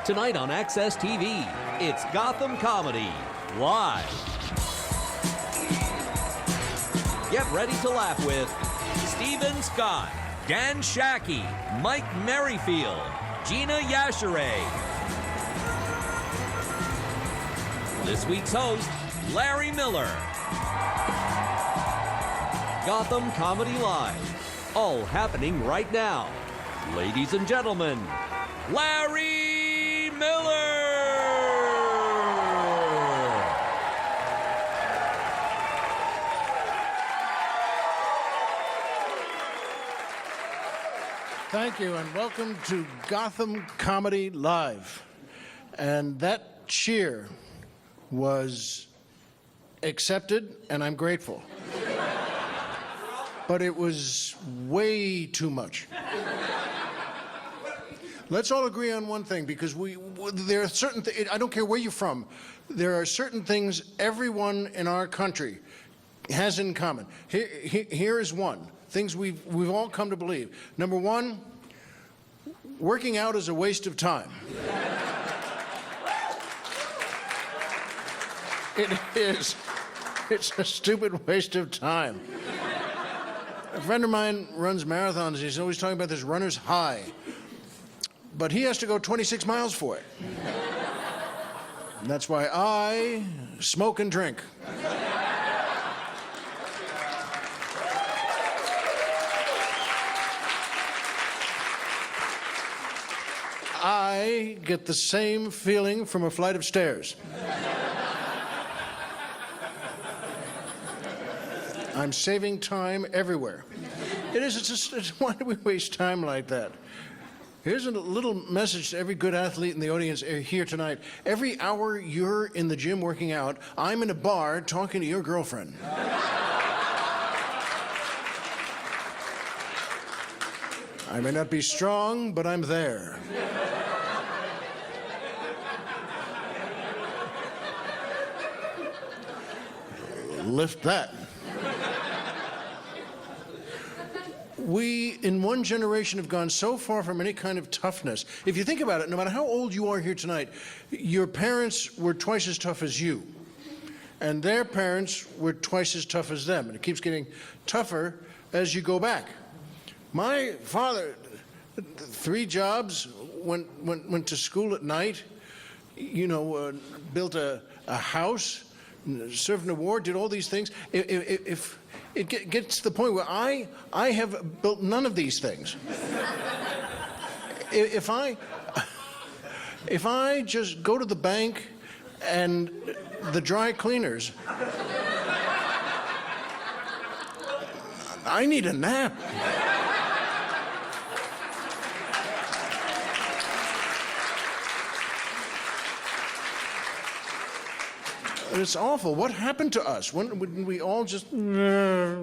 Tonight on Access TV, it's Gotham Comedy Live. Get ready to laugh with Steven Scott, Dan Shaki, Mike Merryfield, Gina Yashere. This week's host, Larry Miller. Gotham Comedy Live, all happening right now. Ladies and gentlemen, Larry Miller! Thank you, and welcome to Gotham Comedy Live. And that cheer was accepted, and I'm grateful. But it was way too much. Let's all agree on one thing, because there are certain I don't care where you're from, there are certain things everyone in our country has in common. Here is one. Things we've all come to believe. Number one, working out is a waste of time. It is. It's a stupid waste of time. A friend of mine runs marathons. He's always talking about this runner's high. But he has to go 26 miles for it. And that's why I smoke and drink. I get the same feeling from a flight of stairs. I'm saving time everywhere. Why do we waste time like that? Here's a little message to every good athlete in the audience here tonight. Every hour you're in the gym working out, I'm in a bar talking to your girlfriend. I may not be strong, but I'm there. Lift that. We, in one generation, have gone so far from any kind of toughness. If you think about it, no matter how old you are here tonight, your parents were twice as tough as you. And their parents were twice as tough as them. And it keeps getting tougher as you go back. My father, 3 jobs, went to school at night, built a house, served in a war, did all these things. If it gets to the point where I have built none of these things. If I just go to the bank and the dry cleaners, I need a nap. It's awful. What happened to us? When we all just... But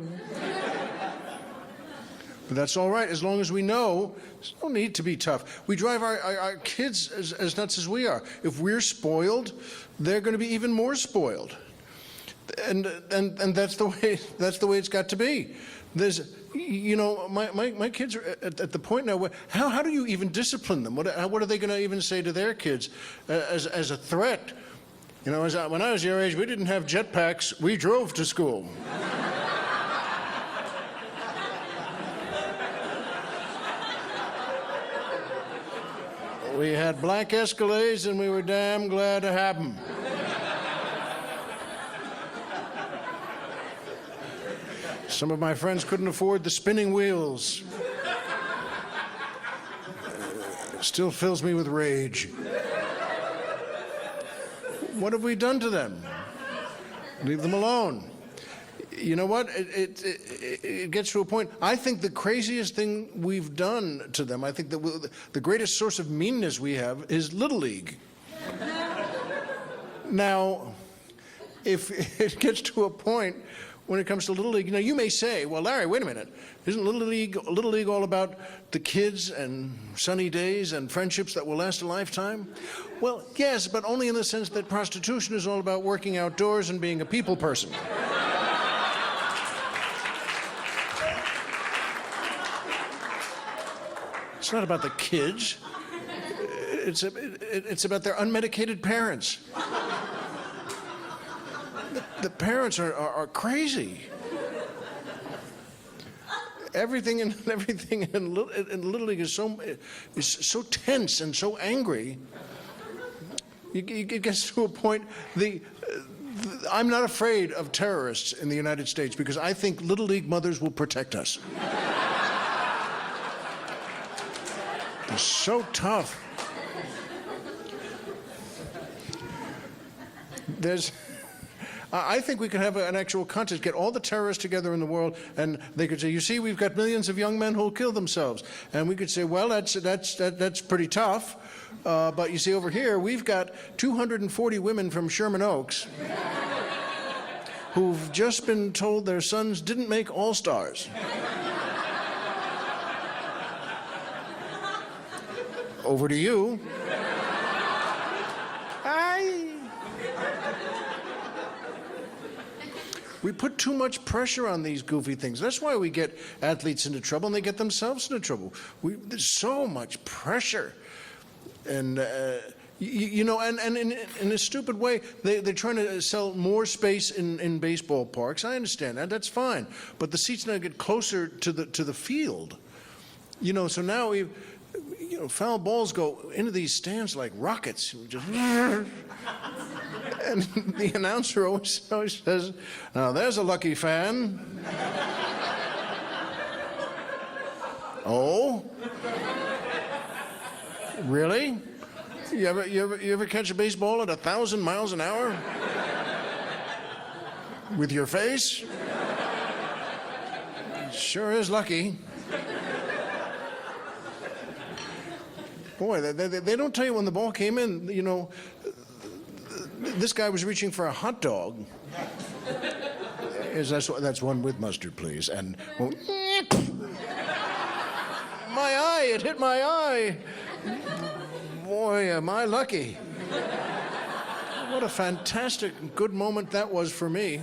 that's all right, as long as we know there's no need to be tough. We drive our kids as nuts as we are. If we're spoiled, they're going to be even more spoiled. And that's the way it's got to be. There's, my kids are at the point now where how do you even discipline them? What are they going to even say to their kids as a threat? When I was your age, we didn't have jetpacks. We drove to school. We had black Escalades, and we were damn glad to have them. Some of my friends couldn't afford the spinning wheels. It still fills me with rage. What have we done to them? Leave them alone. You know what? It gets to a point. I think the craziest thing we've done to them, I think that the greatest source of meanness we have is Little League. Now, if it gets to a point when it comes to Little League, you may say, well, Larry, wait a minute. Isn't Little League all about the kids and sunny days and friendships that will last a lifetime? Well, yes, but only in the sense that prostitution is all about working outdoors and being a people person. It's not about the kids. It's about their unmedicated parents. The parents are crazy. Everything in Little League is so tense and so angry. It gets to a point. I'm not afraid of terrorists in the United States because I think Little League mothers will protect us. They're so tough. I think we could have an actual contest, get all the terrorists together in the world, and they could say, you see, we've got millions of young men who'll kill themselves. And we could say, well, that's pretty tough. But you see, over here, we've got 240 women from Sherman Oaks who've just been told their sons didn't make All-Stars. Over to you. We put too much pressure on these goofy things. That's why we get athletes into trouble and they get themselves into trouble. There's so much pressure. And, you know, and in a stupid way, they're trying to sell more space in baseball parks. I understand that. That's fine. But the seats now get closer to the field. You know, so now foul balls go into these stands like rockets. Just and the announcer always says, now there's a lucky fan. Oh? Really? You ever catch a baseball at 1,000 miles an hour? With your face? Sure is lucky. Boy, they don't tell you when the ball came in, you know, this guy was reaching for a hot dog. That's one with mustard, please. And well, my eye, it hit my eye. Boy, am I lucky. What a fantastic, good moment that was for me.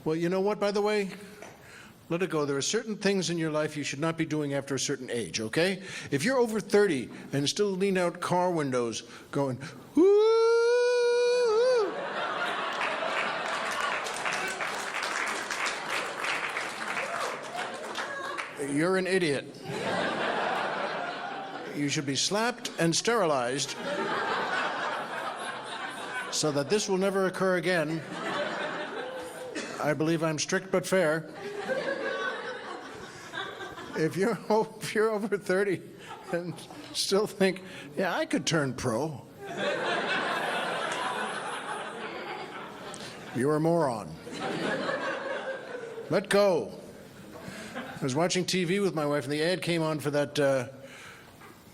Well, you know what, by the way? Let it go. There are certain things in your life you should not be doing after a certain age, okay? If you're over 30 and still lean out car windows going, whoo, you're an idiot. You should be slapped and sterilized so that this will never occur again. I believe I'm strict but fair. If you're over 30 and still think, yeah, I could turn pro, you're a moron. Let go. I was watching TV with my wife, and the ad came on for that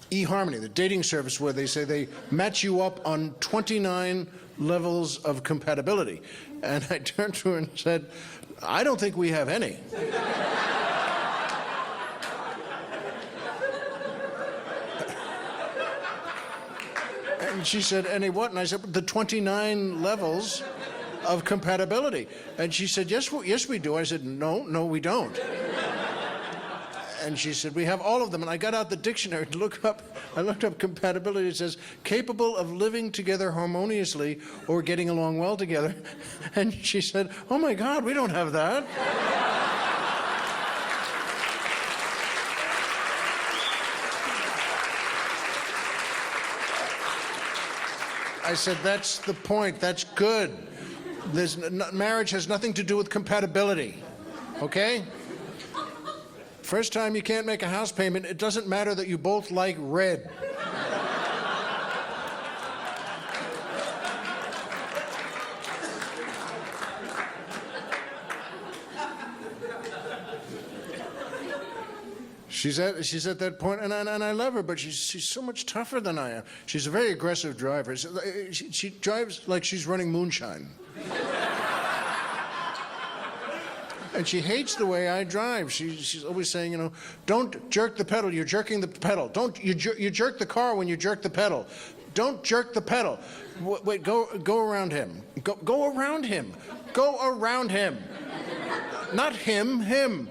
eHarmony, the dating service where they say they match you up on 29 levels of compatibility. And I turned to her and said, I don't think we have any. And she said, any what? And I said, the 29 levels of compatibility. And she said, yes, we do. I said, no, we don't. And she said, we have all of them. And I got out the dictionary to look up. I looked up compatibility. It says, capable of living together harmoniously or getting along well together. And she said, oh my God, we don't have that. I said, that's the point. That's good. Marriage has nothing to do with compatibility, okay? First time you can't make a house payment, it doesn't matter that you both like red. She's at that point, and I love her, but she's so much tougher than I am. She's a very aggressive driver. She drives like she's running moonshine. And she hates the way I drive. She's always saying, you know, don't jerk the pedal. You're jerking the pedal. You jerk the car when you jerk the pedal. Don't jerk the pedal. Wait, go around him. Go around him. Go around him. Not him.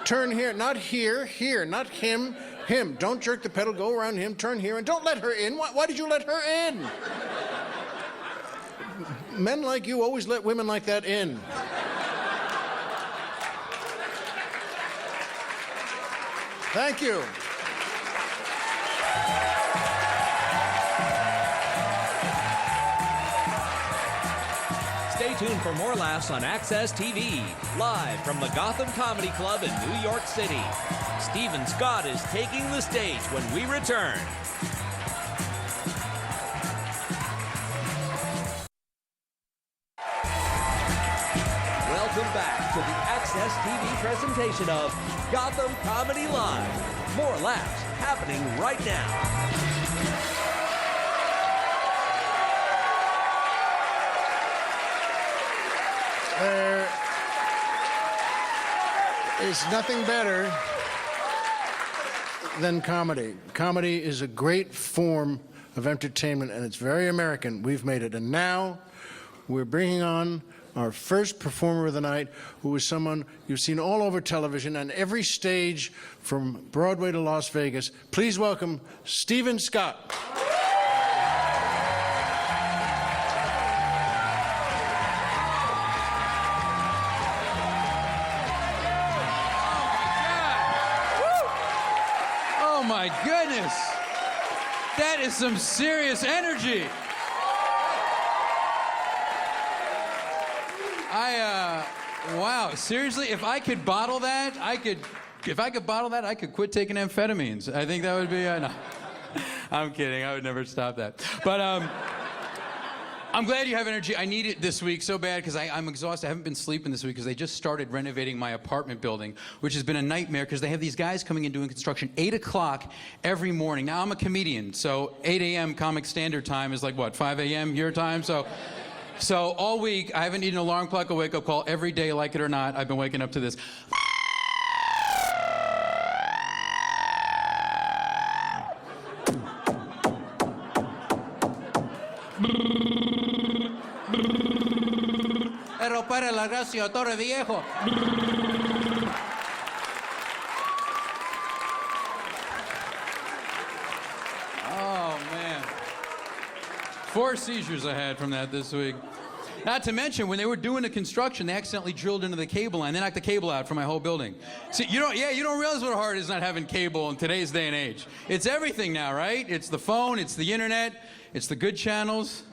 Turn here, not here, here, not him, him. Don't jerk the pedal, go around him, turn here, and don't let her in. Why did you let her in? Men like you always let women like that in. Thank you. Stay tuned for more laughs on Access TV, live from the Gotham Comedy Club in New York City. Stephen Scott is taking the stage when we return. Welcome back to the Access TV presentation of Gotham Comedy Live. More laughs happening right now. There is nothing better than comedy. Comedy is a great form of entertainment, and it's very American. We've made it. And now we're bringing on our first performer of the night, who is someone you've seen all over television and every stage from Broadway to Las Vegas. Please welcome Stephen Scott. Oh my goodness! That is some serious energy. Wow, seriously, if I could bottle that, I could quit taking amphetamines. I think that would be, no. I'm kidding, I would never stop that. But, I'm glad you have energy. I need it this week so bad because I'm exhausted. I haven't been sleeping this week because they just started renovating my apartment building, which has been a nightmare because they have these guys coming in doing construction 8 o'clock every morning. Now, I'm a comedian, so 8 a.m. Comic Standard Time is like, what, 5 a.m. your time? So all week, I haven't needed an alarm clock, a wake-up call. Every day, like it or not, I've been waking up to this. Pero para la gracia, Torre Viejo. Oh, man. 4 seizures I had from that this week. Not to mention, when they were doing the construction, they accidentally drilled into the cable line. They knocked the cable out for my whole building. See, you don't realize what hard it is not having cable in today's day and age. It's everything now, right? It's the phone, it's the internet, it's the good channels.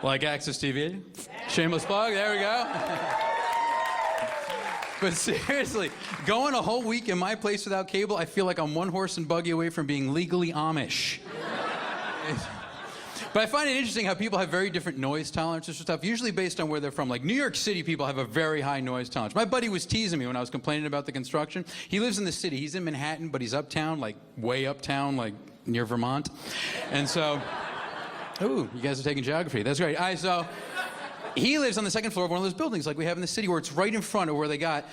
Like Access TV. Shameless plug, there we go. But seriously, going a whole week in my place without cable, I feel like I'm 1 horse and buggy away from being legally Amish. But I find it interesting how people have very different noise tolerances for stuff, usually based on where they're from. Like New York City people have a very high noise tolerance. My buddy was teasing me when I was complaining about the construction. He lives in the city. He's in Manhattan, but he's uptown, like way uptown, like near Vermont. And so, ooh, you guys are taking geography. That's great. So he lives on the 2nd floor of one of those buildings like we have in the city where it's right in front of where they got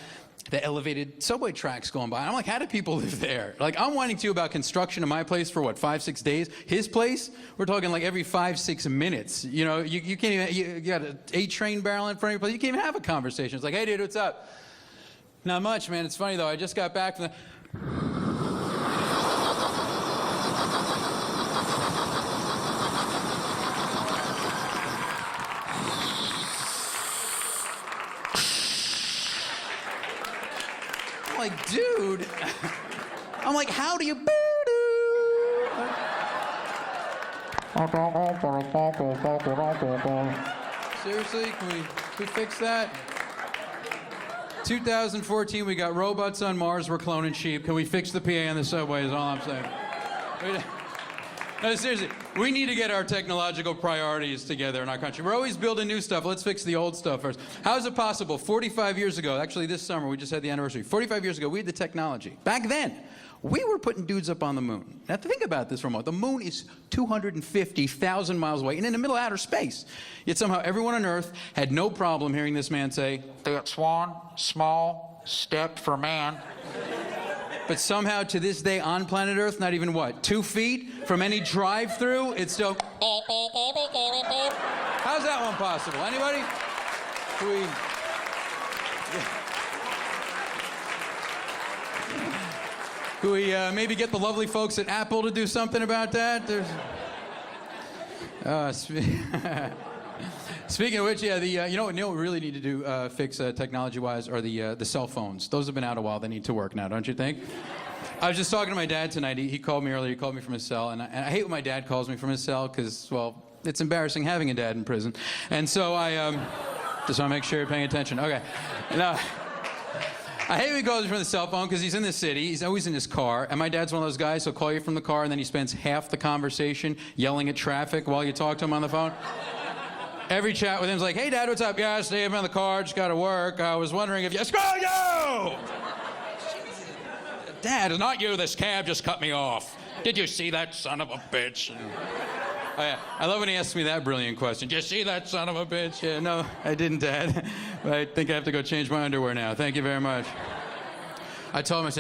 the elevated subway tracks going by. And I'm like, how do people live there? Like, I'm whining to you about construction in my place for, what, 5-6 days? His place, we're talking like every 5-6 minutes. You know, you can't even, you got an 8-train barrel in front of your place. You can't even have a conversation. It's like, hey, dude, what's up? Not much, man. It's funny, though. I just got back from the... I'm like, dude, I'm like, how do you Seriously, can we fix that? 2014, we got robots on Mars, we're cloning sheep. Can we fix the PA on the subway is all I'm saying. No, seriously, we need to get our technological priorities together in our country. We're always building new stuff. Let's fix the old stuff first. How is it possible? 45 years ago, actually this summer, we just had the anniversary. 45 years ago, we had the technology. Back then, we were putting dudes up on the moon. Now, think about this for a moment. The moon is 250,000 miles away and in the middle of outer space. Yet somehow everyone on Earth had no problem hearing this man say, "That's one small step for man." But somehow, to this day, on planet Earth, not even, what, 2 feet from any drive-through, it's still... How's that one possible? Anybody? Could we maybe get the lovely folks at Apple to do something about that? Speaking of which, yeah, you know what we really need to do fix technology-wise are the cell phones. Those have been out a while. They need to work now, don't you think? I was just talking to my dad tonight. He called me earlier. He called me from his cell, and I hate when my dad calls me from his cell because, well, it's embarrassing having a dad in prison. And so I just want to make sure you're paying attention. Okay. Now, I hate when he calls me from the cell phone because he's in the city. He's always in his car. And my dad's one of those guys who'll call you from the car and then he spends half the conversation yelling at traffic while you talk to him on the phone. Every chat with him is like, hey, Dad, what's up? Yeah, Steve, I'm in the car. Just got to work. I was wondering if you... Screw you! Dad, it's not you. This cab just cut me off. Did you see that son of a bitch? Oh, yeah. I love when he asks me that brilliant question. Did you see that son of a bitch? Yeah, no, I didn't, Dad. I think I have to go change my underwear now. Thank you very much. I told him he's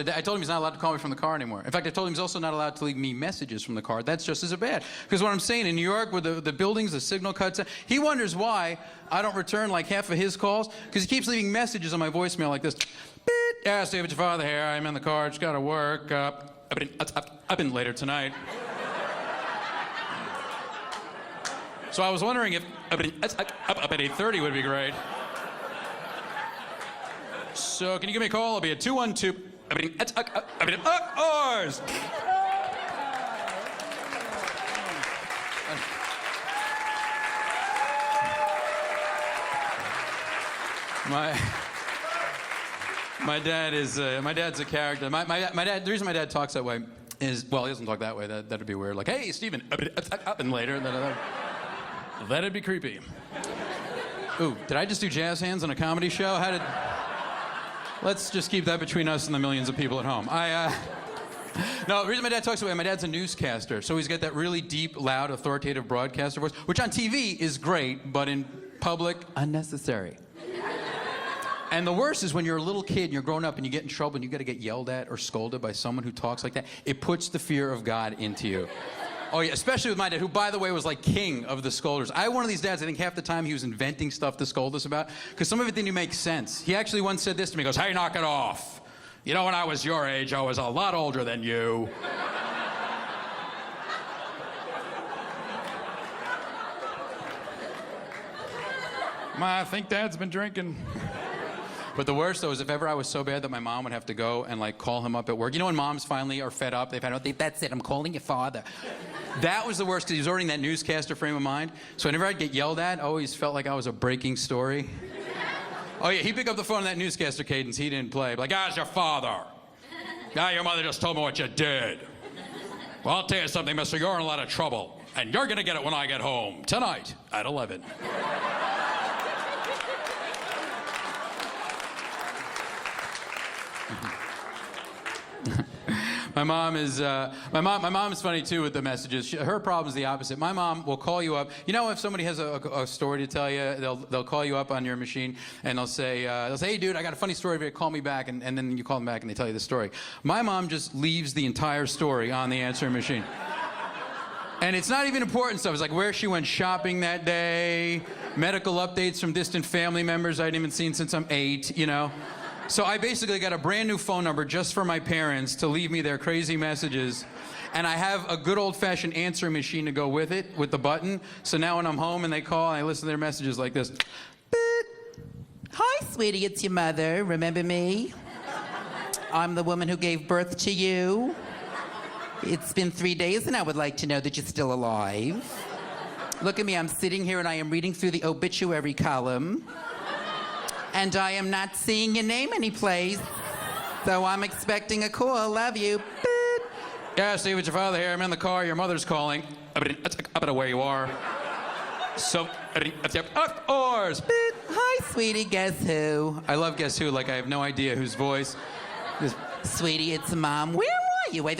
not allowed to call me from the car anymore. In fact, I told him he's also not allowed to leave me messages from the car. That's just as bad. Because what I'm saying, in New York, with the buildings, the signal cuts out, he wonders why I don't return like half of his calls, because he keeps leaving messages on my voicemail like this. Beep. Yeah, Steve, it's your father here. I'm in the car. Just got to work. I've been later tonight. So I was wondering if up at 8:30 would be great. So can you give me a call? I'll be at 212. Ours. My dad's a character. My dad. The reason my dad talks that way is, well, he doesn't talk that way. That'd be weird. Like, hey, Stephen, and later. That'd be creepy. Ooh, did I just do jazz hands on a comedy show? Let's just keep that between us and the millions of people at home. No, the reason my dad talks that way, my dad's a newscaster, so he's got that really deep, loud, authoritative broadcaster voice, which on TV is great, but in public, unnecessary. And the worst is when you're a little kid and you're growing up and you get in trouble and you got to get yelled at or scolded by someone who talks like that. It puts the fear of God into you. Oh, yeah, especially with my dad, who, by the way, was like king of the scolders. I had one of these dads, I think half the time he was inventing stuff to scold us about, because some of it didn't even make sense. He actually once said this to me. He goes, hey, knock it off. You know, when I was your age, I was a lot older than you. I think Dad's been drinking. But the worst, though, is if ever I was so bad that my mom would have to go and, like, call him up at work. You know when moms finally are fed up? They've had, that's it, I'm calling your father. That was the worst, because he was already in that newscaster frame of mind. So whenever I'd get yelled at, I always felt like I was a breaking story. Oh, yeah, he'd pick up the phone in that newscaster cadence he didn't play. Like, how's your father? Your mother just told me what you did. Well, I'll tell you something, mister, you're in a lot of trouble. And you're going to get it when I get home. Tonight at 11. My mom is funny too with the messages. Her problem is the opposite. My mom will call you up. You know, if somebody has a story to tell you, they'll call you up on your machine and they'll say, hey dude, I got a funny story for you. Call me back, and then you call them back and they tell you the story. My mom just leaves the entire story on the answering machine. And it's not even important stuff. It's like where she went shopping that day, medical updates from distant family members I hadn't even seen since I'm 8, you know. So I basically got a brand new phone number just for my parents to leave me their crazy messages. And I have a good old-fashioned answering machine to go with it, with the button. So now when I'm home and they call, I listen to their messages like this. Hi, sweetie, it's your mother. Remember me? I'm the woman who gave birth to you. It's been 3 days and I would like to know that you're still alive. Look at me, I'm sitting here and I am reading through the obituary column. And I am not seeing your name anyplace. So I'm expecting a call. Love you. Beep. Yeah, Steve, it's your father here. I'm in the car. Your mother's calling. Up at where you are. So, ours. Beep. Hi, sweetie. Guess who? I love Guess Who. Like I have no idea whose voice. Sweetie, it's Mom. Where are you? Wait,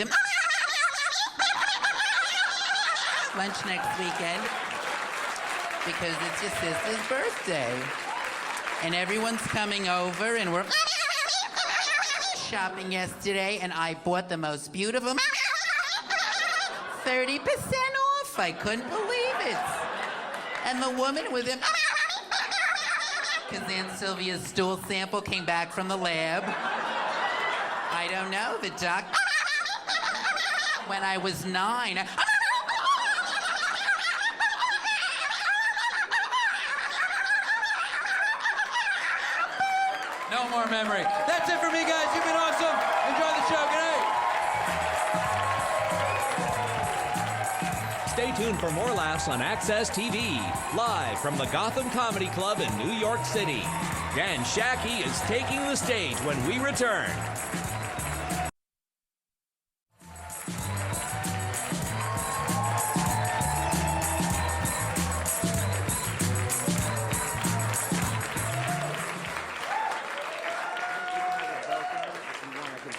lunch next weekend. Because it's your sister's birthday. And everyone's coming over, and we're shopping yesterday, and I bought the most beautiful 30% off. I couldn't believe it. And the woman with him, because Aunt Sylvia's stool sample came back from the lab. I don't know, the doc when I was 9. No more memory. That's it for me, guys. You've been awesome. Enjoy the show. Good night. Stay tuned for more laughs on Access TV, live from the Gotham Comedy Club in New York City. Dan Shaki is taking the stage when we return.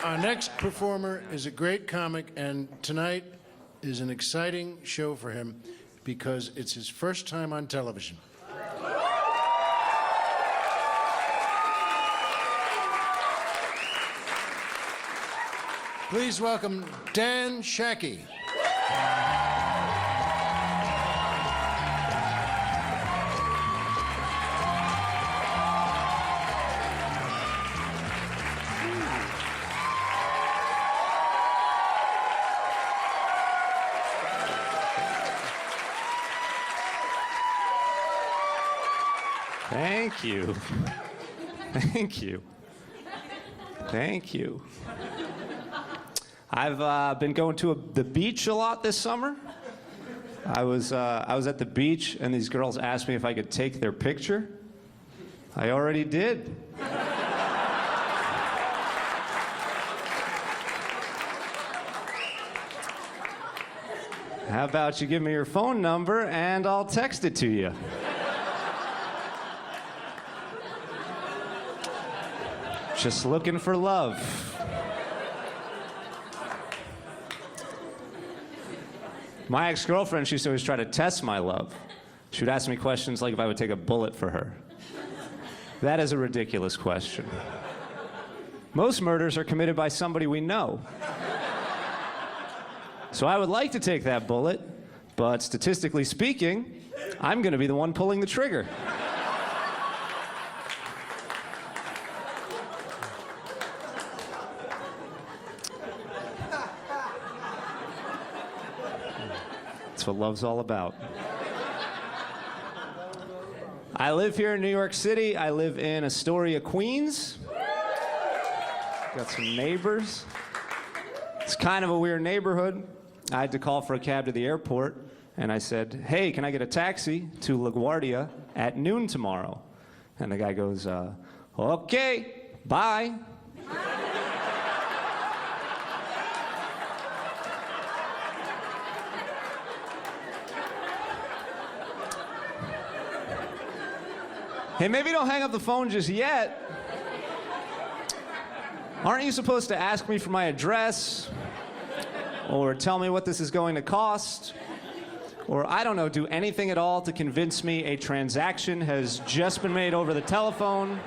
Our next performer is a great comic, and tonight is an exciting show for him because it's his first time on television. Please welcome Dan Shaki. Thank you. Thank you. Thank you. I've been going to the beach a lot this summer. I was at the beach, and these girls asked me if I could take their picture. I already did. How about you give me your phone number, and I'll text it to you. Just looking for love. My ex-girlfriend, she used to always try to test my love. She would ask me questions like if I would take a bullet for her. That is a ridiculous question. Most murders are committed by somebody we know. So I would like to take that bullet, but statistically speaking, I'm going to be the one pulling the trigger. That's what love's all about. I live here in New York City. I live in Astoria, Queens. Got some neighbors. It's kind of a weird neighborhood. I had to call for a cab to the airport, and I said, hey, can I get a taxi to LaGuardia at noon tomorrow? And the guy goes, okay, bye. Hey, maybe don't hang up the phone just yet. Aren't you supposed to ask me for my address? Or tell me what this is going to cost? Or, I don't know, do anything at all to convince me a transaction has just been made over the telephone?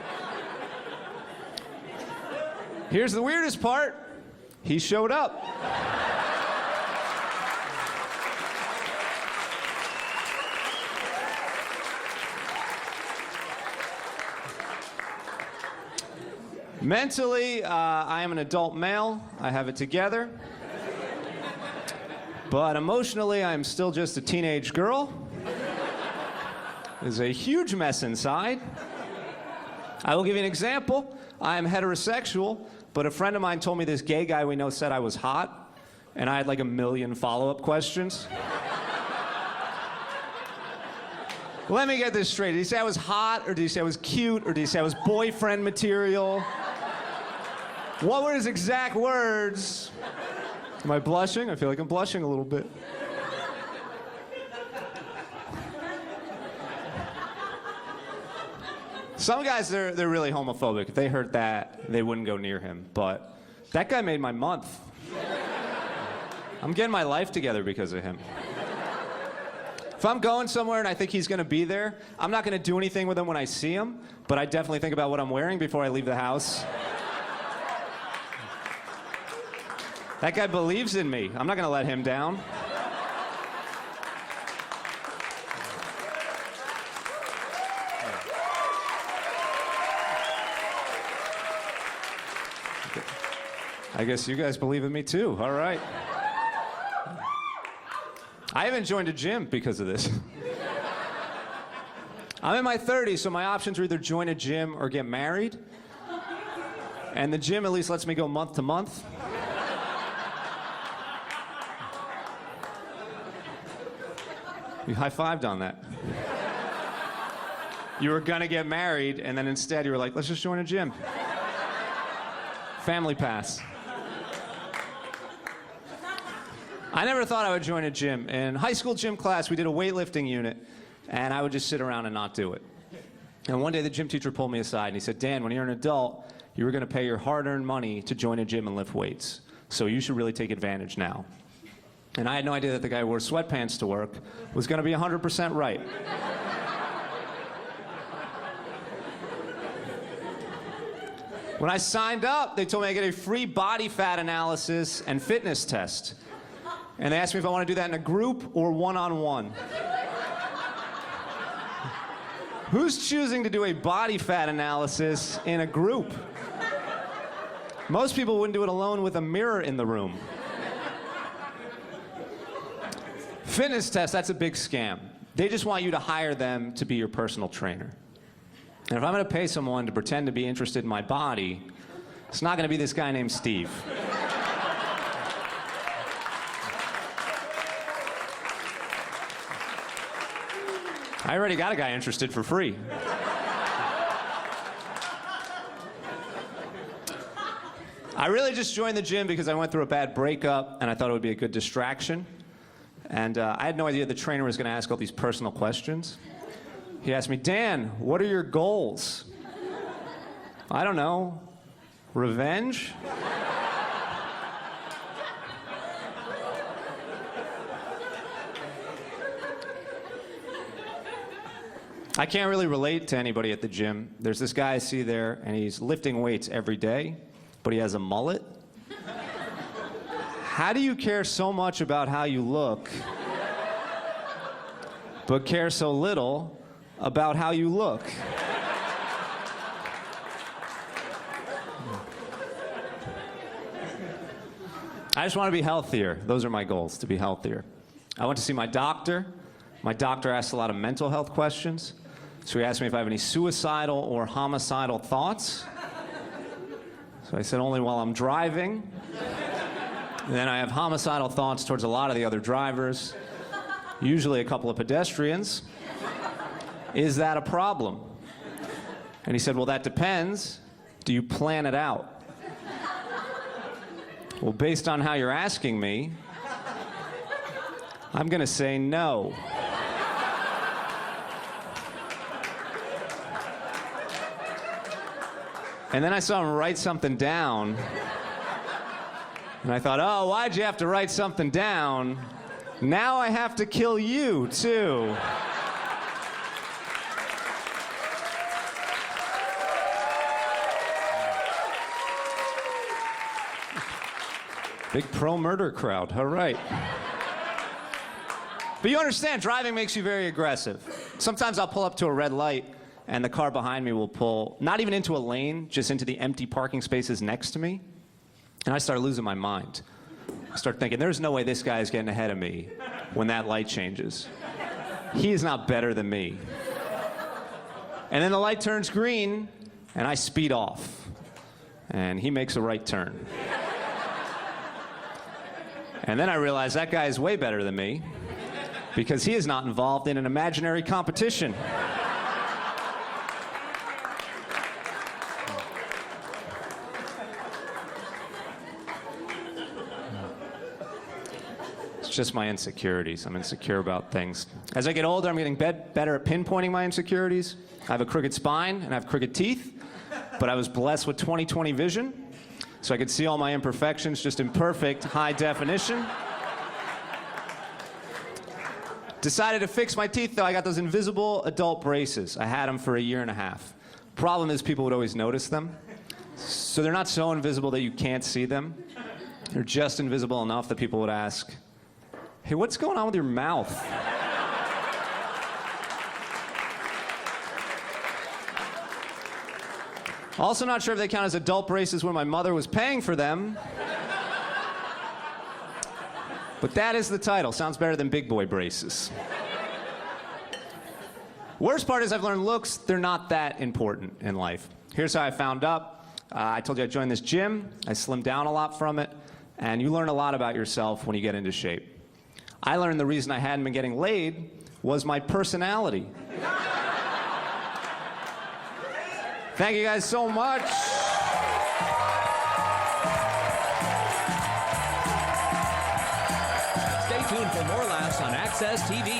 Here's the weirdest part. He showed up. Mentally, I am an adult male. I have it together. But emotionally, I'm still just a teenage girl. There's a huge mess inside. I will give you an example. I am heterosexual, but a friend of mine told me this gay guy we know said I was hot, and I had like 1 million follow-up questions. Let me get this straight. Did he say I was hot, or did he say I was cute, or did he say I was boyfriend material? What were his exact words? Am I blushing? I feel like I'm blushing a little bit. Some guys, they're really homophobic. If they heard that, they wouldn't go near him. But that guy made my month. I'm getting my life together because of him. If I'm going somewhere and I think he's going to be there, I'm not going to do anything with him when I see him, but I definitely think about what I'm wearing before I leave the house. That guy believes in me. I'm not going to let him down. I guess you guys believe in me too. All right. I haven't joined a gym because of this. I'm in my 30s, so my options are either join a gym or get married. And the gym at least lets me go month to month. You high-fived on that. You were gonna get married, and then instead you were like, let's just join a gym. Family pass. I never thought I would join a gym. In high school gym class, we did a weightlifting unit, and I would just sit around and not do it. And one day the gym teacher pulled me aside, and he said, Dan, when you're an adult, you were gonna pay your hard-earned money to join a gym and lift weights. So you should really take advantage now. And I had no idea that the guy who wore sweatpants to work was gonna be 100% right. When I signed up, they told me I get a free body fat analysis and fitness test. And they asked me if I want to do that in a group or one-on-one. Who's choosing to do a body fat analysis in a group? Most people wouldn't do it alone with a mirror in the room. Fitness test, that's a big scam. They just want you to hire them to be your personal trainer. And if I'm going to pay someone to pretend to be interested in my body, it's not going to be this guy named Steve. I already got a guy interested for free. I really just joined the gym because I went through a bad breakup and I thought it would be a good distraction. And I had no idea the trainer was going to ask all these personal questions. He asked me, Dan, what are your goals? I don't know. Revenge? I can't really relate to anybody at the gym. There's this guy I see there, and he's lifting weights every day, but he has a mullet. How do you care so much about how you look, but care so little about how you look? I just want to be healthier. Those are my goals, to be healthier. I went to see my doctor. My doctor asked a lot of mental health questions. So he asked me if I have any suicidal or homicidal thoughts. So I said only while I'm driving. And then I have homicidal thoughts towards a lot of the other drivers, usually a couple of pedestrians. Is that a problem? And he said, well, that depends. Do you plan it out? Well, based on how you're asking me, I'm going to say no. And then I saw him write something down. And I thought, oh, why'd you have to write something down? Now I have to kill you, too. Big pro-murder crowd, all right. But you understand, driving makes you very aggressive. Sometimes I'll pull up to a red light, and the car behind me will pull, not even into a lane, just into the empty parking spaces next to me. And I start losing my mind. I start thinking, there's no way this guy is getting ahead of me when that light changes. He is not better than me. And then the light turns green, and I speed off. And he makes a right turn. And then I realize that guy is way better than me because he is not involved in an imaginary competition. It's just my insecurities. I'm insecure about things. As I get older, I'm getting better at pinpointing my insecurities. I have a crooked spine and I have crooked teeth, but I was blessed with 20/20 vision. So I could see all my imperfections just in perfect high definition. Decided to fix my teeth, though. I got those invisible adult braces. I had them for 1.5 years. Problem is, people would always notice them. So they're not so invisible that you can't see them. They're just invisible enough that people would ask, hey, what's going on with your mouth? Also not sure if they count as adult braces when my mother was paying for them. But that is the title. Sounds better than big boy braces. Worst part is I've learned looks, they're not that important in life. Here's how I found out. I told you I joined this gym. I slimmed down a lot from it. And you learn a lot about yourself when you get into shape. I learned the reason I hadn't been getting laid was my personality. Thank you guys so much. Stay tuned for more laughs on Access TV,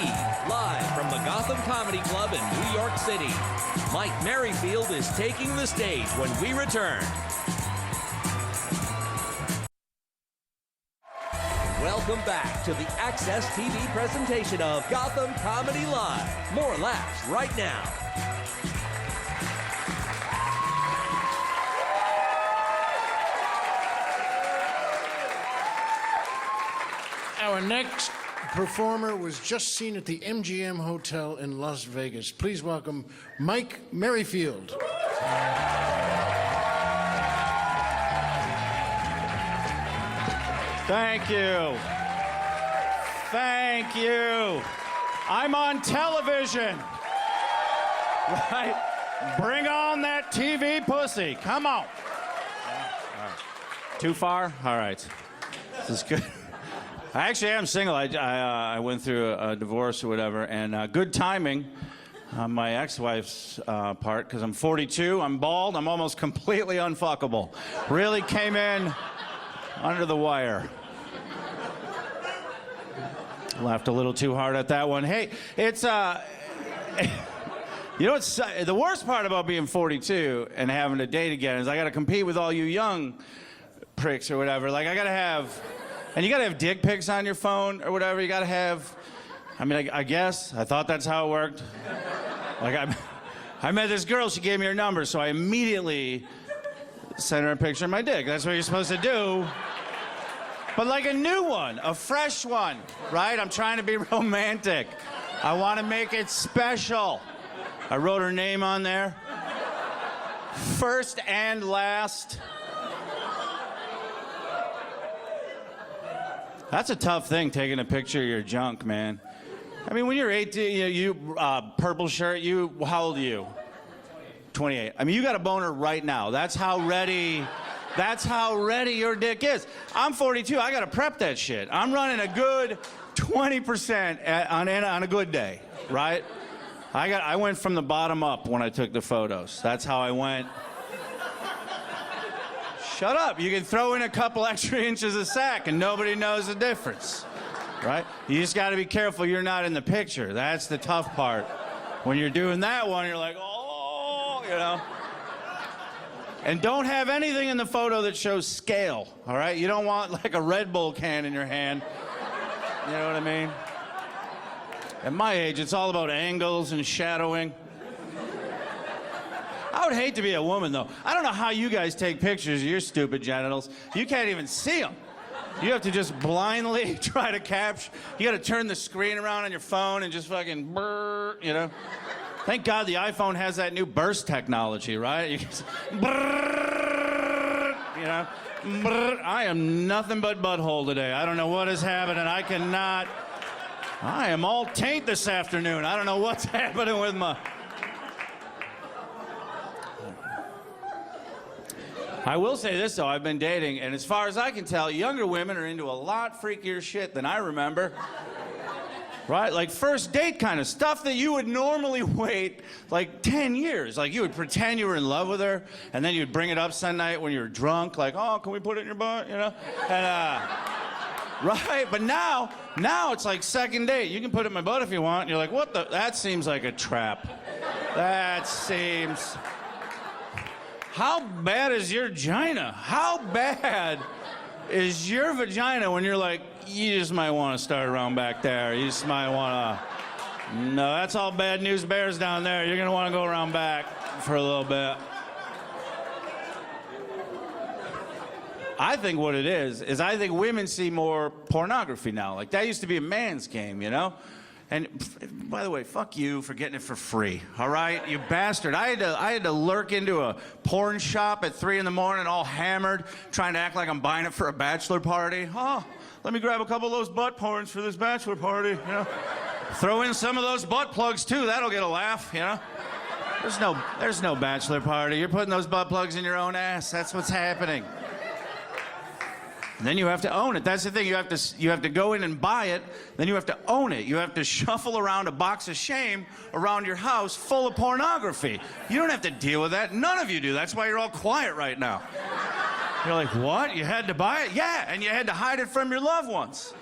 live from the Gotham Comedy Club in New York City. Mike Merryfield is taking the stage when we return. Welcome back to the Access TV presentation of Gotham Comedy Live. More laughs right now. Our next performer was just seen at the MGM Hotel in Las Vegas. Please welcome Mike Merryfield. Thank you. Thank you. I'm on television. Right? Bring on that TV pussy. Come on. All right. Too far? All right. This is good. I actually am single. I went through a divorce or whatever, and good timing on my ex-wife's part, because I'm 42, I'm bald, I'm almost completely unfuckable. Really came in under the wire. Laughed a little too hard at that one. Hey, it's, you know what's the worst part about being 42 and having to date again is I got to compete with all you young pricks or whatever. Like, I got to have, and you got to have dick pics on your phone or whatever. You got to have, I mean, I guess, I thought that's how it worked. Like, I met this girl, she gave me her number, so I immediately sent her a picture of my dick. That's what you're supposed to do. But like a new one, a fresh one, right? I'm trying to be romantic. I want to make it special. I wrote her name on there. First and last. That's a tough thing, taking a picture of your junk, man. I mean, when you're 18, you purple shirt, how old are you? 28. I mean, you got a boner right now. That's how ready your dick is. I'm 42, I gotta prep that shit. I'm running a good 20% on a good day, right? I went from the bottom up when I took the photos. That's how I went. Shut up, you can throw in a couple extra inches of sack and nobody knows the difference, right? You just gotta be careful you're not in the picture. That's the tough part. When you're doing that one, you're like, oh, you know? And don't have anything in the photo that shows scale, all right? You don't want like a Red Bull can in your hand. You know what I mean? At my age, it's all about angles and shadowing. I would hate to be a woman, though. I don't know how you guys take pictures of your stupid genitals. You can't even see them. You have to just blindly try to capture. You got to turn the screen around on your phone and just fucking brrr, you know? Thank God the iPhone has that new burst technology, right? You can just, brrr, you know? Brrr. I am nothing but butthole today. I don't know what is happening. I am all taint this afternoon. I don't know what's happening with my... I will say this, though. I've been dating, and as far as I can tell, younger women are into a lot freakier shit than I remember. Right? Like first date kind of stuff that you would normally wait like 10 years. Like you would pretend you were in love with her, and then you'd bring it up some night when you were drunk, like, oh, can we put it in your butt, you know? And, right? But now it's like second date. You can put it in my butt if you want. And you're like, what the? That seems like a trap. That seems... How bad is your vagina? How bad is your vagina when you're like, you just might want to start around back there. You just might want to... No, that's all bad news bears down there. You're going to want to go around back for a little bit. I think what it is I think women see more pornography now. Like, that used to be a man's game, you know? And by the way, fuck you for getting it for free, all right? You bastard. I had to lurk into a porn shop at 3 in the morning, all hammered, trying to act like I'm buying it for a bachelor party. Oh, let me grab a couple of those butt porns for this bachelor party, you know. Throw in some of those butt plugs too, that'll get a laugh, you know. There's no bachelor party. You're putting those butt plugs in your own ass. That's what's happening. And then you have to own it. That's the thing. You have to go in and buy it. Then you have to own it. You have to shuffle around a box of shame around your house full of pornography. You don't have to deal with that. None of you do. That's why you're all quiet right now. You're like, what? You had to buy it? Yeah, and you had to hide it from your loved ones.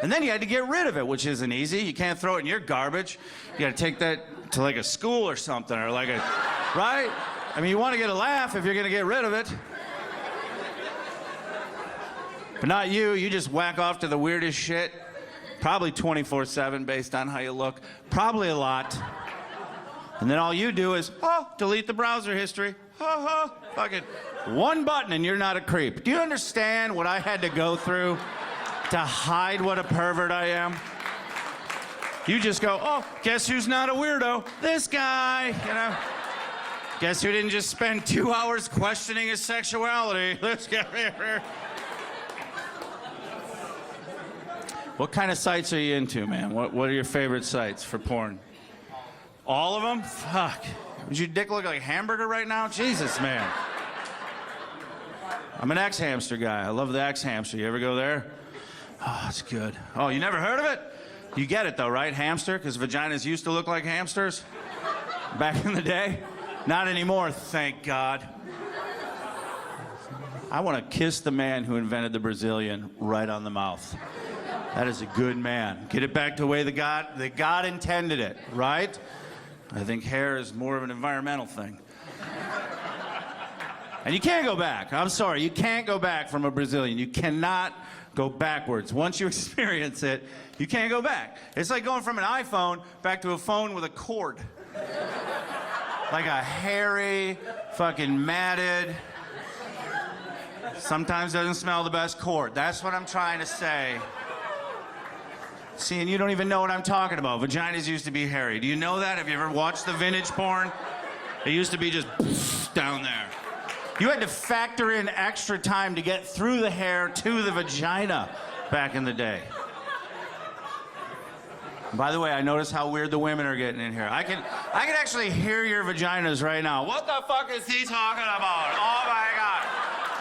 And then you had to get rid of it, which isn't easy. You can't throw it in your garbage. You got to take that to like a school or something, or like a, right? I mean, you want to get a laugh if you're going to get rid of it. But not you. You just whack off to the weirdest shit. Probably 24/7 based on how you look. Probably a lot. And then all you do is, delete the browser history. Fucking one button and you're not a creep. Do you understand what I had to go through to hide what a pervert I am? You just go, guess who's not a weirdo? This guy, you know. Guess who didn't just spend 2 hours questioning his sexuality? This guy. What kind of sites are you into, man? What are your favorite sites for porn? All of them? Fuck. Does your dick look like a hamburger right now? Jesus, man. I'm an X-Hamster guy. I love the X-Hamster. You ever go there? Oh, it's good. Oh, you never heard of it? You get it, though, right? Hamster? Because vaginas used to look like hamsters back in the day. Not anymore, thank God. I want to kiss the man who invented the Brazilian right on the mouth. That is a good man. Get it back to the way that God intended it, right? I think hair is more of an environmental thing. And you can't go back. I'm sorry, you can't go back from a Brazilian. You cannot go backwards. Once you experience it, you can't go back. It's like going from an iPhone back to a phone with a cord. Like a hairy, fucking matted, sometimes doesn't smell the best cord. That's what I'm trying to say. See, and you don't even know what I'm talking about. Vaginas used to be hairy. Do you know that? Have you ever watched the vintage porn? It used to be just down there. You had to factor in extra time to get through the hair to the vagina back in the day. By the way, I notice how weird the women are getting in here. I can actually hear your vaginas right now. What the fuck is he talking about? Oh my God.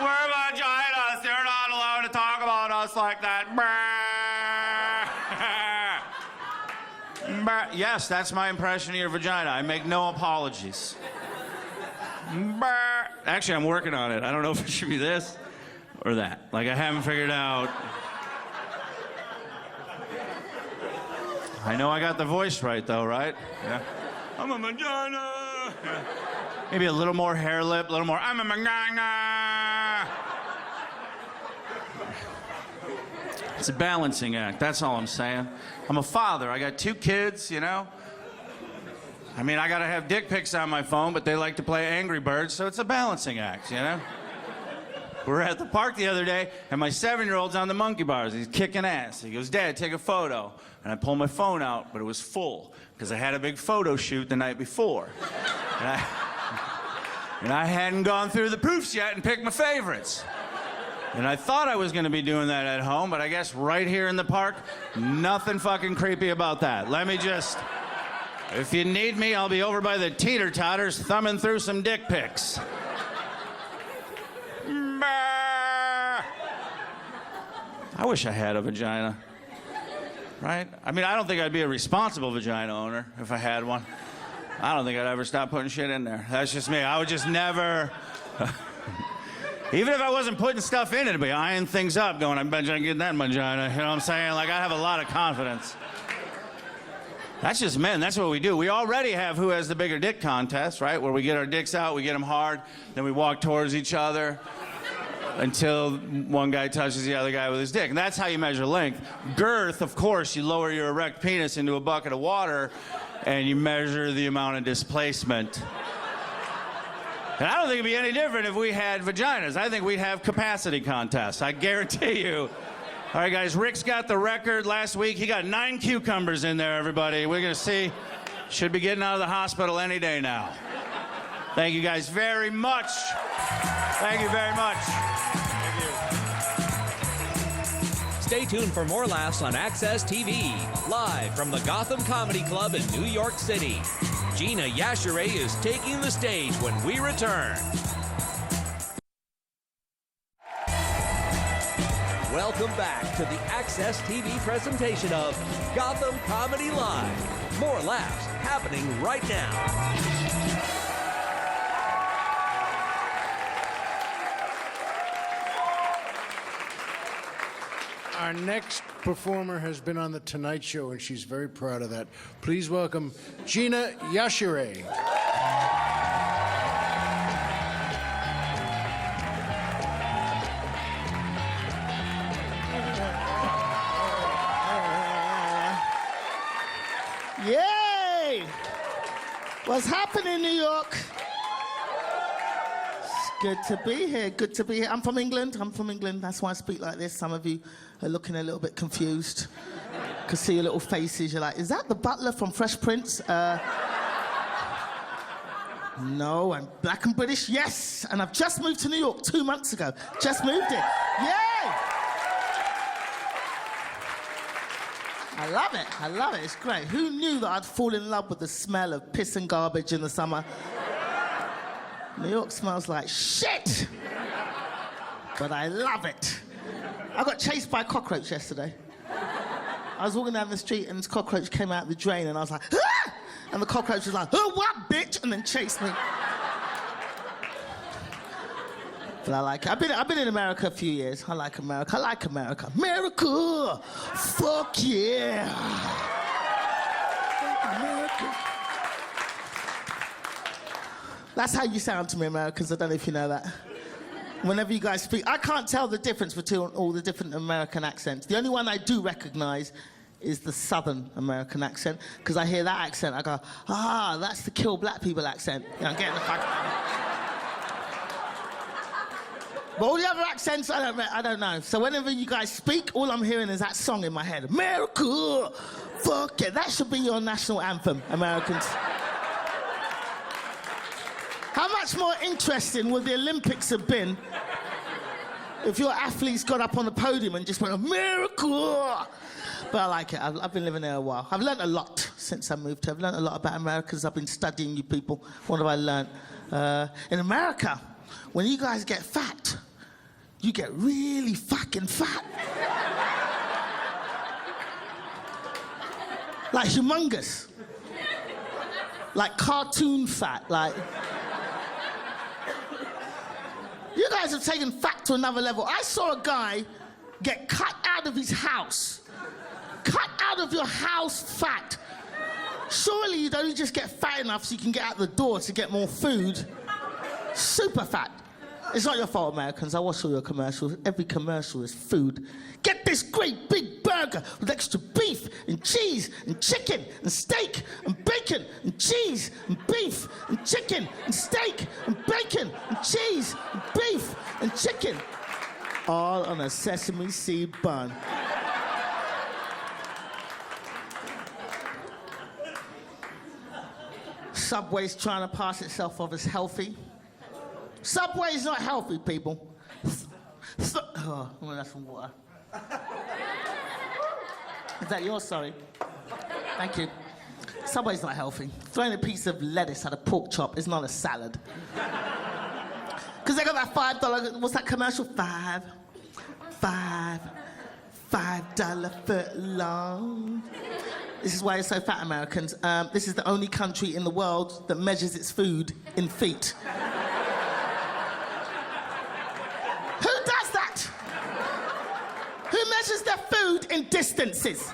We're vaginas. They're not allowed to talk about us like that. Yes, that's my impression of your vagina. I make no apologies. Actually, I'm working on it. I don't know if it should be this or that. Like, I haven't figured out. I know I got the voice right, though, right? Yeah. I'm a vagina. Yeah. Maybe a little more hair lip, a little more, I'm a vagina. It's a balancing act. That's all I'm saying. I'm a father. I got 2 kids, you know. I mean, I got to have dick pics on my phone, but they like to play Angry Birds, so it's a balancing act, you know. We were at the park the other day, and my 7-year-old's on the monkey bars. He's kicking ass. He goes, Dad, take a photo. And I pull my phone out, but it was full, because I had a big photo shoot the night before. And I hadn't gone through the proofs yet and picked my favorites. And I thought I was going to be doing that at home, but I guess right here in the park, nothing fucking creepy about that. Let me just, if you need me, I'll be over by the teeter-totters thumbing through some dick pics. I wish I had a vagina, right? I mean, I don't think I'd be a responsible vagina owner if I had one. I don't think I'd ever stop putting shit in there. That's just me. I would just never... Even if I wasn't putting stuff in it, I'd be eyeing things up, going, I bet I can get that in my vagina. You know what I'm saying? Like, I have a lot of confidence. That's just men. That's what we do. We already have who has the bigger dick contest, right? Where we get our dicks out, we get them hard, then we walk towards each other until one guy touches the other guy with his dick. And that's how you measure length. Girth, of course, you lower your erect penis into a bucket of water and you measure the amount of displacement. And I don't think it'd be any different if we had vaginas. I think we'd have capacity contests. I guarantee you. All right, guys, Rick's got the record last week. He got 9 cucumbers in there, everybody. We're going to see. Should be getting out of the hospital any day now. Thank you guys very much. Thank you very much. Thank you. Stay tuned for more laughs on Access TV, live from the Gotham Comedy Club in New York City. Gina Yashere is taking the stage when we return. Welcome back to the Access TV presentation of Gotham Comedy Live. More laughs happening right now. Our next performer has been on The Tonight Show, and she's very proud of that. Please welcome Gina Yashere. Yay! What's happening, New York? It's good to be here. Good to be here. I'm from England. That's why I speak like this. Some of you are looking a little bit confused. Can see your little faces. You're like, is that the butler from Fresh Prince? No, I'm black and British. Yes, and I've just moved to New York 2 months ago. Just moved it. Yay! I love it. I love it. It's great. Who knew that I'd fall in love with the smell of piss and garbage in the summer? New York smells like shit, but I love it. I got chased by a cockroach yesterday. I was walking down the street and this cockroach came out the drain and I was like, ah! And the cockroach was like, oh, what, bitch? And then chased me. But I like it. I've been in America a few years. I like America. America! Fuck yeah! America. That's how you sound to me, Americans. I don't know if you know that. Whenever you guys speak, I can't tell the difference between all the different American accents. The only one I do recognize is the Southern American accent, because I hear that accent, I go, ah, that's the kill black people accent. You know, I'm getting the fuck out. But all the other accents, I don't know. So whenever you guys speak, all I'm hearing is that song in my head. America! Fuck it. That should be your national anthem, Americans. How much more interesting would the Olympics have been if your athletes got up on the podium and just went, America! But I like it. I've been living there a while. I've learned a lot since I moved here. I've learned a lot about Americans. I've been studying you people. What have I learned? In America, when you guys get fat, you get really fucking fat. Like humongous. Like cartoon fat, like... You guys have taken fat to another level. I saw a guy get cut out of his house. Cut out of your house fat. Surely you'd only just get fat enough so you can get out the door to get more food. Super fat. It's not your fault, Americans. I watch all your commercials. Every commercial is food. Get this great big burger with extra beef and cheese and chicken and steak and bacon and cheese and beef and chicken and steak and bacon and cheese and beef and chicken. All on a sesame seed bun. Subway's trying to pass itself off as healthy. Subway's not healthy, people. Oh, well, that's some water. Is that yours? Sorry. Thank you. Subway's not healthy. Throwing a piece of lettuce at a pork chop is not a salad. Because they got that $5, what's that commercial? $5 foot long. This is why it's so fat, Americans. This is the only country in the world that measures its food in feet. Who does that? Who measures their food in distances?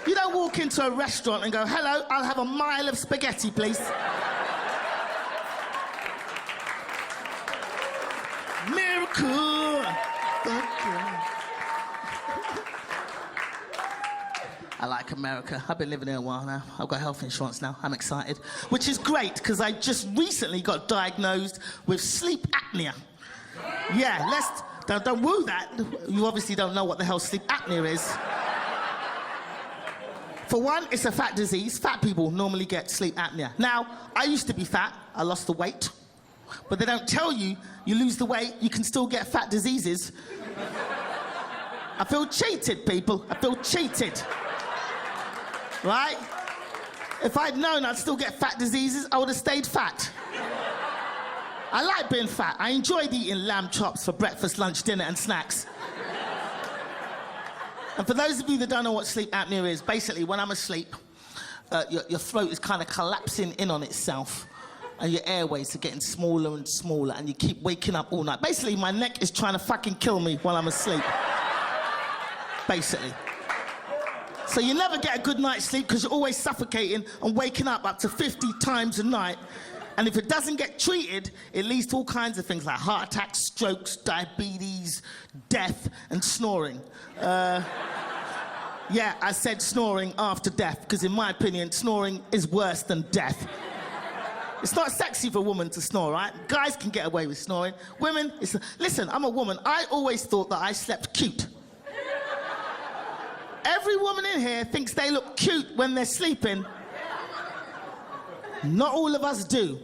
You don't walk into a restaurant and go, hello, I'll have a mile of spaghetti, please. Miracle! I like America. I've been living here a while now. I've got health insurance now. I'm excited. Which is great, because I just recently got diagnosed with sleep apnea. Yeah, don't woo that. You obviously don't know what the hell sleep apnea is. For one, it's a fat disease. Fat people normally get sleep apnea. Now, I used to be fat. I lost the weight. But they don't tell you, you lose the weight, you can still get fat diseases. I feel cheated, people. I feel cheated. Right? If I'd known I'd still get fat diseases, I would have stayed fat. I like being fat. I enjoyed eating lamb chops for breakfast, lunch, dinner, and snacks. And for those of you that don't know what sleep apnea is, basically when I'm asleep, your throat is kind of collapsing in on itself and your airways are getting smaller and smaller and you keep waking up all night. Basically, my neck is trying to fucking kill me while I'm asleep. Basically. So you never get a good night's sleep because you're always suffocating and waking up to 50 times a night. And if it doesn't get treated, it leads to all kinds of things like heart attacks, strokes, diabetes, death, and snoring. Yeah, I said snoring after death, because in my opinion, snoring is worse than death. It's not sexy for a woman to snore, right? Guys can get away with snoring. Women, listen, I'm a woman. I always thought that I slept cute. Every woman in here thinks they look cute when they're sleeping. Not all of us do.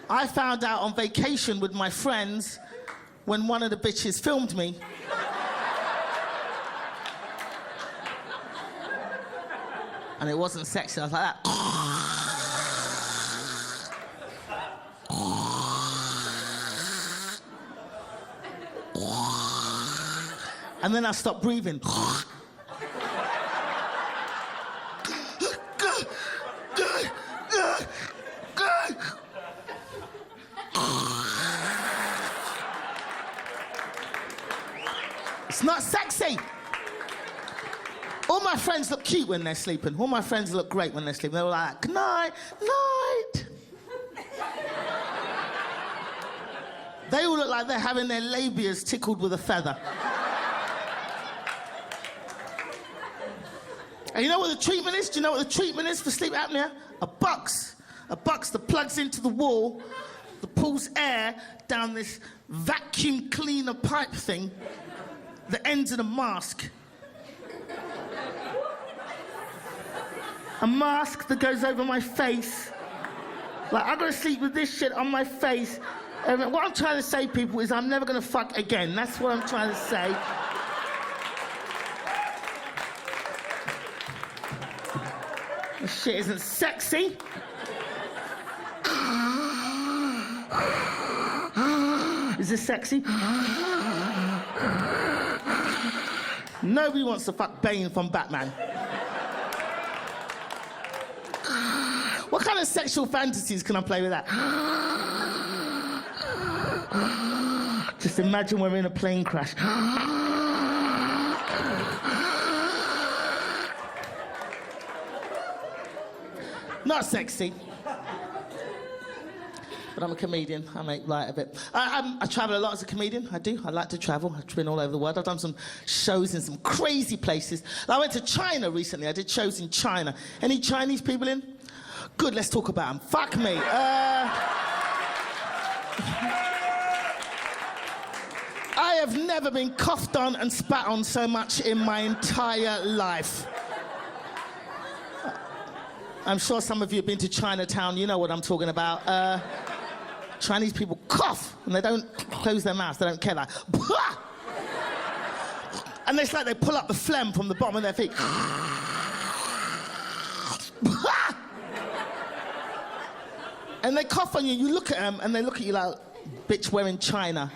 I found out on vacation with my friends when one of the bitches filmed me. And it wasn't sexy. I was like that. And then I stopped breathing. It's not sexy. All my friends look cute when they're sleeping. All my friends look great when they're sleeping. They were like, good night, night. They all look like they're having their labias tickled with a feather. And you know what the treatment is? Do you know what the treatment is for sleep apnea? A box that plugs into the wall, that pulls air down this vacuum cleaner pipe thing that ends in a mask. A mask that goes over my face. Like, I'm gonna sleep with this shit on my face. And what I'm trying to say, people, is I'm never gonna fuck again. That's what I'm trying to say. This shit isn't sexy. Is this sexy? Nobody wants to fuck Bane from Batman. What kind of sexual fantasies can I play with that? Just imagine we're in a plane crash. Not sexy. But I'm a comedian. I make light of it. I travel a lot as a comedian. I do. I like to travel. I've been all over the world. I've done some shows in some crazy places. I went to China recently. I did shows in China. Any Chinese people in? Good, let's talk about them. Fuck me. I have never been coughed on and spat on so much in my entire life. I'm sure some of you have been to Chinatown. You know what I'm talking about. Chinese people cough and they don't close their mouths. They don't care. Like, Pah! And it's like they pull up the phlegm from the bottom of their feet. Pah! And they cough on you. You look at them and they look at you like, bitch, we're in China.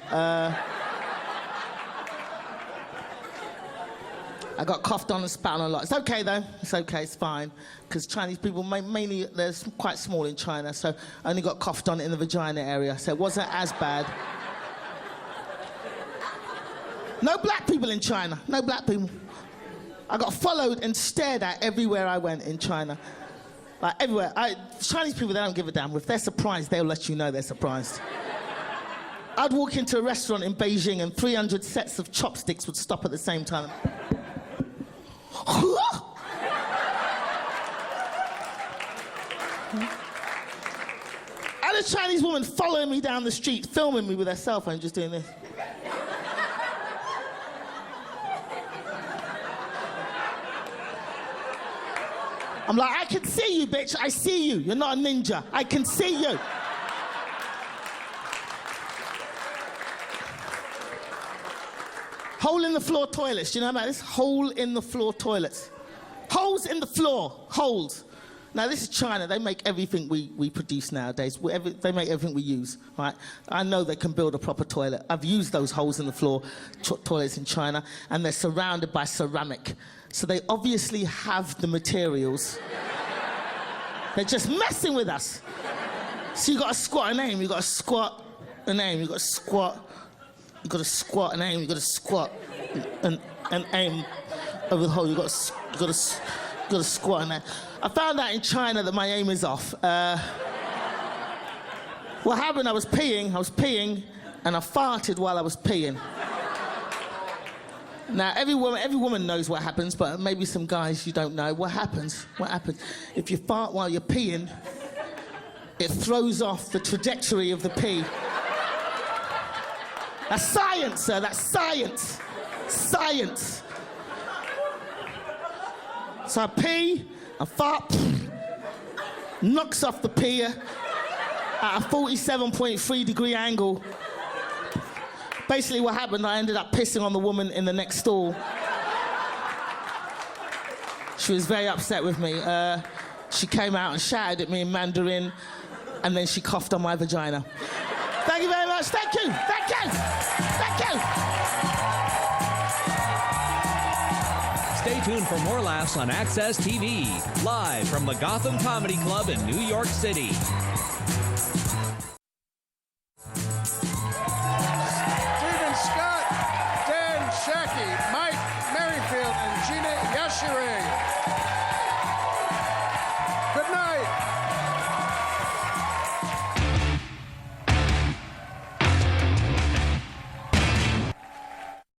I got coughed on and spat on a lot. It's okay though. It's okay. It's fine. Because Chinese people, mainly, they're quite small in China, so I only got coughed on in the vagina area, so it wasn't as bad. No black people in China. No black people. I got followed and stared at everywhere I went in China. Like, everywhere. Chinese people, they don't give a damn. If they're surprised, they'll let you know they're surprised. I'd walk into a restaurant in Beijing and 300 sets of chopsticks would stop at the same time. And a Chinese woman following me down the street, filming me with her cell phone, just doing this. I'm like, I can see you, bitch. I see you. You're not a ninja. I can see you. Hole in the floor toilets. Do you know about this? Hole in the floor toilets. Holes in the floor. Holes. Now, this is China. They make everything we produce nowadays. They make everything we use, right? I know they can build a proper toilet. I've used those holes in the floor toilets in China, and they're surrounded by ceramic. So they obviously have the materials. They're just messing with us. So you got to squat and aim. You got to squat and aim. You got to squat. You got to squat and aim. You got to squat and aim over the hole. You got to squat and aim. I found out in China that my aim is off. What happened? I was peeing, and I farted while I was peeing. Now, every woman knows what happens, but maybe some guys you don't know. What happens? If you fart while you're peeing, it throws off the trajectory of the pee. That's science, sir. That's science. Science. So I pee, I fart, knocks off the pee at a 47.3-degree angle. Basically what happened, I ended up pissing on the woman in the next stall. She was very upset with me. She came out and shouted at me in Mandarin, and then she coughed on my vagina. Thank you very much. Thank you. Thank you. Thank you. Stay tuned for more laughs on Access TV, live from the Gotham Comedy Club in New York City.